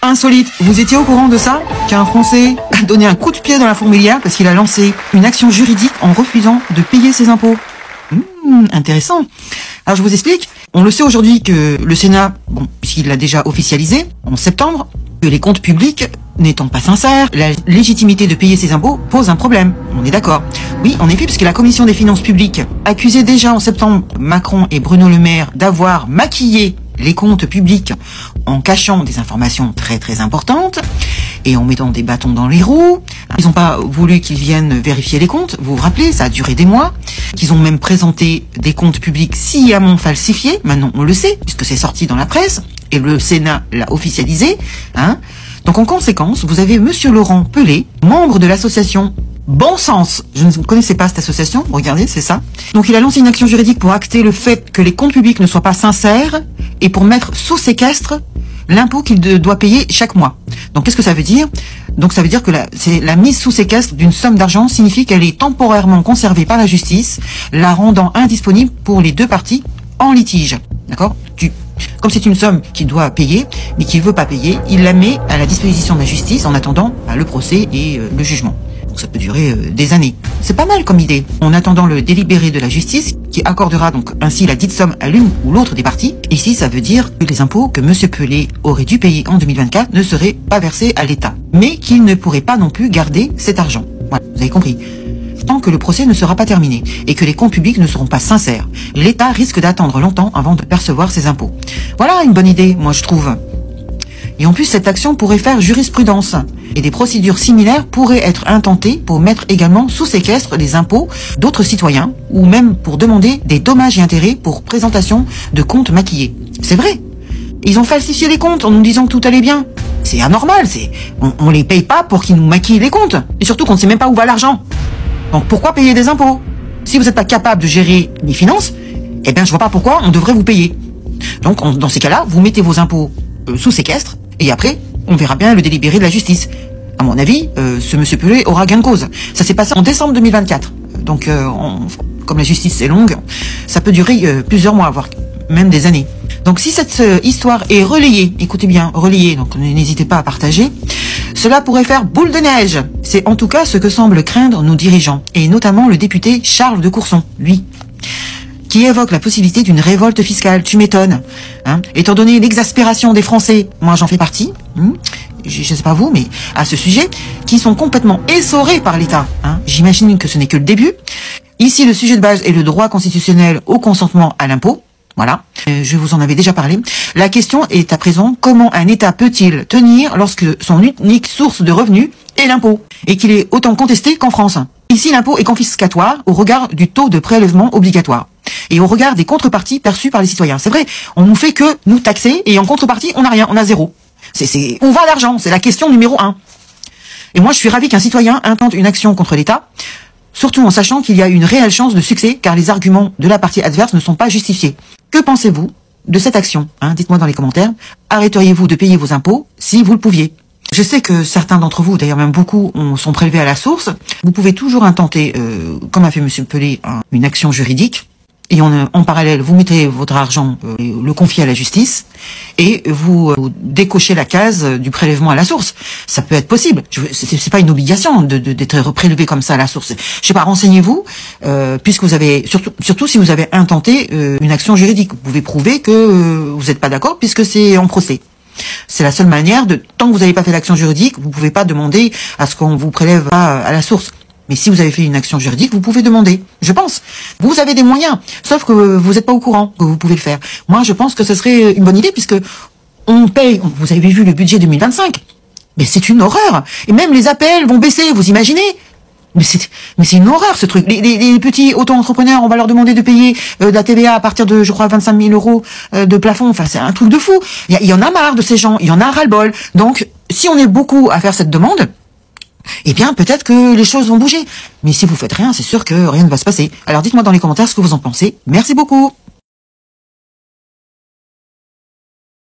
Insolite, vous étiez au courant de ça? Qu'un Français a donné un coup de pied dans la fourmilière parce qu'il a lancé une action juridique en refusant de payer ses impôts. Intéressant. Alors je vous explique. On le sait aujourd'hui que le Sénat, puisqu'il l'a déjà officialisé en septembre, que les comptes publics n'étant pas sincères, la légitimité de payer ses impôts pose un problème. On est d'accord. Oui, en effet, puisque la Commission des finances publiques accusait déjà en septembre Macron et Bruno Le Maire d'avoir maquillé les comptes publics en cachant des informations très très importantes et en mettant des bâtons dans les roues. Ils n'ont pas voulu qu'ils viennent vérifier les comptes. Vous vous rappelez, ça a duré des mois. Qu'ils ont même présenté des comptes publics sciemment falsifiés. Maintenant, on le sait, puisque c'est sorti dans la presse et le Sénat l'a officialisé. Donc en conséquence, vous avez Monsieur Laurent Pelé, membre de l'association Bon Sens. Je ne connaissais pas cette association. Regardez, c'est ça. Donc il a lancé une action juridique pour acter le fait que les comptes publics ne soient pas sincères et pour mettre sous séquestre l'impôt qu'il doit payer chaque mois. Donc qu'est-ce que ça veut dire? Donc ça veut dire que la mise sous séquestre d'une somme d'argent signifie qu'elle est temporairement conservée par la justice, la rendant indisponible pour les deux parties en litige. D'accord? Comme c'est une somme qu'il doit payer, mais qu'il veut pas payer, il la met à la disposition de la justice en attendant le procès et le jugement. Donc ça peut durer des années. C'est pas mal comme idée. En attendant le délibéré de la justice, qui accordera donc ainsi la dite somme à l'une ou l'autre des parties. Ici, ça veut dire que les impôts que Monsieur Pelé aurait dû payer en 2024 ne seraient pas versés à l'État, mais qu'il ne pourrait pas non plus garder cet argent. Voilà, vous avez compris. Tant que le procès ne sera pas terminé et que les comptes publics ne seront pas sincères, l'État risque d'attendre longtemps avant de percevoir ses impôts. Voilà une bonne idée, moi je trouve. Et en plus, cette action pourrait faire jurisprudence. Et des procédures similaires pourraient être intentées pour mettre également sous séquestre les impôts d'autres citoyens ou même pour demander des dommages et intérêts pour présentation de comptes maquillés. C'est vrai. Ils ont falsifié les comptes en nous disant que tout allait bien. C'est anormal. On les paye pas pour qu'ils nous maquillent les comptes. Et surtout qu'on ne sait même pas où va l'argent. Donc pourquoi payer des impôts? Si vous n'êtes pas capable de gérer les finances, eh bien je vois pas pourquoi on devrait vous payer. Donc dans ces cas-là, vous mettez vos impôts sous séquestre et après on verra bien le délibéré de la justice. À mon avis, ce Monsieur Pelé aura gain de cause. Ça s'est passé en décembre 2024. Donc comme la justice est longue, ça peut durer plusieurs mois, voire même des années. Donc si cette histoire est relayée, écoutez bien, relayée, donc n'hésitez pas à partager, cela pourrait faire boule de neige. C'est en tout cas ce que semblent craindre nos dirigeants, et notamment le député Charles de Courson, lui, qui évoque la possibilité d'une révolte fiscale. Tu m'étonnes. Étant donné l'exaspération des Français, moi j'en fais partie, je sais pas vous, mais à ce sujet, qui sont complètement essorés par l'État. J'imagine que ce n'est que le début. Ici, le sujet de base est le droit constitutionnel au consentement à l'impôt. Voilà, je vous en avais déjà parlé. La question est à présent, comment un État peut-il tenir lorsque son unique source de revenus est l'impôt, et qu'il est autant contesté qu'en France? Ici, l'impôt est confiscatoire au regard du taux de prélèvement obligatoire, et au regard des contreparties perçues par les citoyens. C'est vrai, on nous fait que nous taxer, et en contrepartie, on n'a rien, on a zéro. Où va l'argent? C'est la question numéro 1. Et moi, je suis ravi qu'un citoyen intente une action contre l'État, surtout en sachant qu'il y a une réelle chance de succès, car les arguments de la partie adverse ne sont pas justifiés. Que pensez-vous de cette action? Dites-moi dans les commentaires. Arrêteriez-vous de payer vos impôts si vous le pouviez? Je sais que certains d'entre vous, d'ailleurs même beaucoup, sont prélevés à la source. Vous pouvez toujours intenter, comme a fait Monsieur Pelé, une action juridique. Et en parallèle, vous mettez votre argent, le confiez à la justice, et vous décochez la case du prélèvement à la source. Ça peut être possible. C'est pas une obligation d'être prélevé comme ça à la source. Je sais pas, renseignez-vous, puisque vous avez surtout si vous avez intenté une action juridique, vous pouvez prouver que vous n'êtes pas d'accord puisque c'est en procès. C'est la seule manière tant que vous n'avez pas fait l'action juridique, vous pouvez pas demander à ce qu'on vous prélève à la source. Mais si vous avez fait une action juridique, vous pouvez demander. Je pense. Vous avez des moyens. Sauf que vous n'êtes pas au courant que vous pouvez le faire. Moi, je pense que ce serait une bonne idée puisque on paye. Vous avez vu le budget 2025. Mais c'est une horreur. Et même les APL vont baisser. Vous imaginez? Mais c'est une horreur, ce truc. Les petits auto-entrepreneurs, on va leur demander de payer de la TVA à partir de, je crois, 25 000 euros de plafond. Enfin, c'est un truc de fou. Il y en a marre de ces gens. Il y en a ras-le-bol. Donc, si on est beaucoup à faire cette demande, eh bien, peut-être que les choses vont bouger. Mais si vous faites rien, c'est sûr que rien ne va se passer. Alors dites-moi dans les commentaires ce que vous en pensez. Merci beaucoup.